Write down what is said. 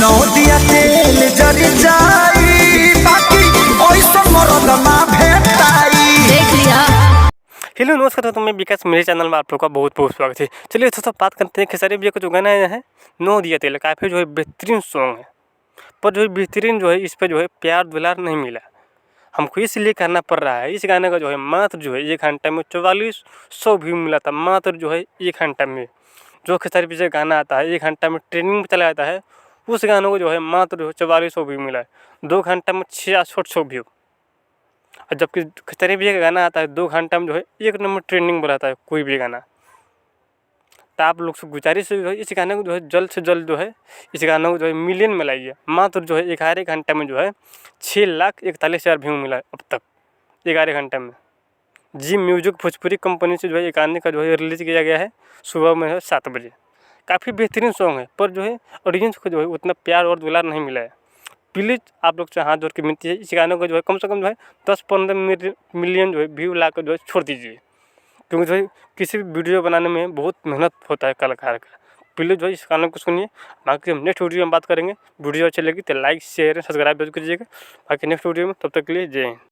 नौ दिया तेल जरी जाई बाकी ओइसन मरद ना भेटाई। देख लिया। हेलो नमस्कार, तो मैं विकास, मेरे चैनल में आप लोग का बहुत बहुत स्वागत है। चलिए दोस्तों बात करते हैं खेसारी भैया का जो गाना है नौ दिया तेल, काफ़ी जो है बेहतरीन सॉन्ग है, पर जो है बेहतरीन जो है इस पर जो है प्यार दुलार नहीं मिला, हमको इसलिए करना पड़ रहा है। इस गाने का जो है मात्र जो है 1 घंटा में 4400 व्यू मिला था, मात्र जो है 1 घंटा में। जो खेसारी भैया का गाना आता है 1 घंटा में ट्रेनिंग में चला जाता है, उस गानों को जो है मात्र जो है 4400 व्यू मिला है, 2 घंटा में 6600 व्यू। और जबकि खेसारी भैया का गाना आता है 2 घंटा में जो है 1 नंबर ट्रेंडिंग पर आता है कोई भी गाना। तो आप लोग से गुजारिश है जो है इस गाने को जो है जल्द से जल्द जो है इस गाने को जो है मिलियन में लाइए। मात्र जो है 11 घंटे में जो है 6,41,000 व्यू मिला है अब तक 11 घंटे में। जी म्यूजिक भोजपुरी कंपनी से जो है ये गाने का जो है रिलीज़ किया गया है सुबह में है 7 बजे। काफ़ी बेहतरीन सॉन्ग है, पर जो है ऑडियंस को जो है उतना प्यार और दुलार नहीं मिला है। प्लीज़ आप लोग से हाथ जोड़ के विनती है, इस गाने को जो है कम से कम जो है 10-15 मिलियन जो है व्यू ला कर जो है छोड़ दीजिए, क्योंकि जो है किसी भी वीडियो बनाने में बहुत मेहनत होता है कलाकार का। प्लीज़ जो है इस गाने को सुनिए। बाकी हम नेक्स्ट वीडियो में बात करेंगे। वीडियो अच्छी लगी तो लाइक शेयर सब्सक्राइब जरूर कीजिएगा। बाकी नेक्स्ट वीडियो में, तब तक के लिए जय हिंद।